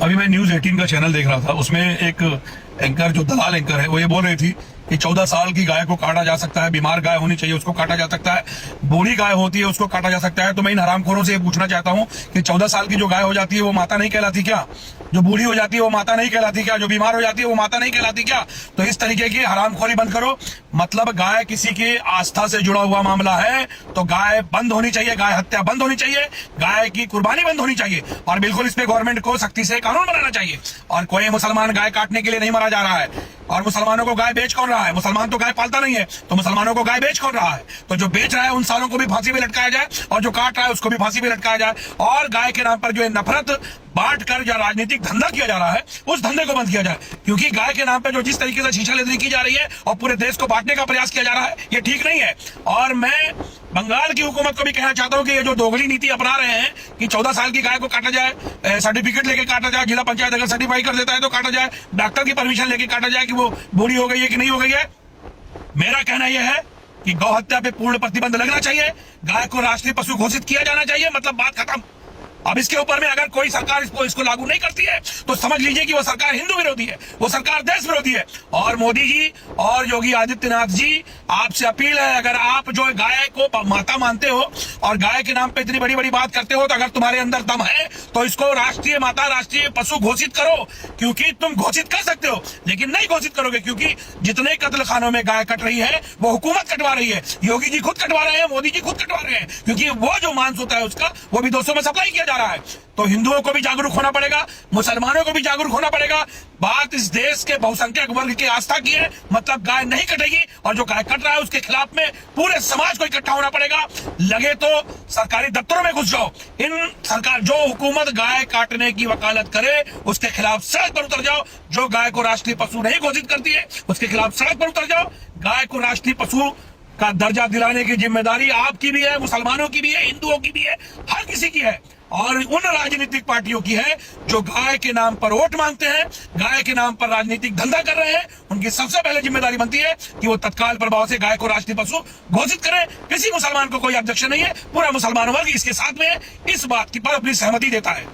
अभी मैं न्यूज 18 का चैनल देख रहा था, उसमें एक एंकर जो दलाल एंकर है वो ये बोल रही थी कि 14 साल की गाय को काटा जा सकता है, बीमार गाय होनी चाहिए उसको काटा जा सकता है, बूढ़ी गाय होती है उसको काटा जा सकता है। तो मैं इन हरामखोरों से ये पूछना चाहता हूं कि 14 साल की जो गाय हो जाती है वो माता नहीं कहलाती क्या? जो बूढ़ी हो जाती है वो माता नहीं कहलाती क्या? जो बीमार हो जाती है वो माता नहीं कहलाती क्या? तो इस तरीके की हरामखोरी बंद करो। मतलब गाय किसी की आस्था से जुड़ा हुआ मामला है तो गाय बंद होनी चाहिए, गाय हत्या बंद होनी चाहिए, गाय की कुर्बानी बंद होनी चाहिए और बिल्कुल इस पे गवर्नमेंट को सख्ती से कानून बनाना चाहिए। और कोई मुसलमान गाय काटने के लिए नहीं मारा जा रहा है। और मुसलमानों को गाय बेच कौन रहा है? मुसलमान तो गाय पालता नहीं है, तो मुसलमानों को गाय बेच कौन रहा है? तो जो बेच रहा है उन सालों को भी फांसी पे लटकाया जाए और जो काट रहा है उसको भी फांसी पे लटकाया जाए। और गाय के नाम पर जो नफरत बांट कर जो राजनीतिक धंधा किया जा रहा है उस धंधे को बंद किया जाए। क्योंकि गाय के नाम पर जो जिस तरीके से छीछालेदरी की जा रही है और पूरे देश को बांटने का प्रयास किया जा रहा है ये ठीक नहीं है। और मैं बंगाल की हुकूमत को भी कहना चाहता हूं कि ये जो दोगली नीति अपना रहे हैं कि 14 साल की गाय को काटा जाए, सर्टिफिकेट लेके काटा जाए, जिला पंचायत अगर सर्टिफाई कर देता है तो काटा जाए, डॉक्टर की परमिशन लेके काटा जाए कि वो बूढ़ी हो गई है कि नहीं हो गई है। मेरा कहना यह है कि गौ हत्या पे पूर्ण प्रतिबंध लगना चाहिए, गाय को राष्ट्रीय पशु घोषित किया जाना चाहिए, मतलब बात खत्म। अब इसके ऊपर में अगर कोई सरकार इसको लागू नहीं करती है तो समझ लीजिए कि वो सरकार हिंदू विरोधी है, वो सरकार देश विरोधी है। और मोदी जी और योगी आदित्यनाथ जी, आपसे अपील है, अगर आप जो गाय को माता मानते हो और गाय के नाम पे इतनी बड़ी बड़ी बात करते हो तो अगर तुम्हारे अंदर दम है तो इसको राष्ट्रीय माता, राष्ट्रीय पशु घोषित करो। क्योंकि तुम घोषित कर सकते हो लेकिन नहीं घोषित करोगे, क्योंकि जितने कत्ल खानों में गाय कट रही है वो हुकूमत कटवा रही है। योगी जी खुद कटवा रहे हैं, मोदी जी खुद कटवा रहे हैं, क्योंकि वो जो मांस होता है उसका वो विदेशों में सप्लाई किया जा रहा है। तो हिंदुओं को भी जागरूक होना पड़ेगा, मुसलमानों को भी जागरूक होना पड़ेगा। बात इस देश के बहुसंख्यक वर्ग की आस्था की है, मतलब गाय नहीं कटेगी और जो गाय कट रहा है उसके खिलाफ में पूरे समाज को इकट्ठा होना पड़ेगा। लगे तो सरकारी दफ्तरों में घुस जाओ, इन सरकार जो हुकूमत गाय काटने की वकालत करे उसके खिलाफ सड़क पर उतर जाओ। जो गाय को राष्ट्रीय पशु नहीं घोषित करती है उसके खिलाफ सड़क पर उतर जाओ। गाय को राष्ट्रीय पशु का दर्जा दिलाने की जिम्मेदारी आपकी भी है, मुसलमानों की भी है, हिंदुओं की भी है, हर किसी की है। और उन राजनीतिक पार्टियों की है जो गाय के नाम पर वोट मांगते हैं, गाय के नाम पर राजनीतिक धंधा कर रहे हैं। उनकी सबसे पहले जिम्मेदारी बनती है कि वो तत्काल प्रभाव से गाय को राष्ट्रीय पशु घोषित करें। किसी मुसलमान को कोई ऑब्जेक्शन नहीं है, पूरा मुसलमान वर्ग इसके साथ में इस बात की पर अपनी सहमति देता है।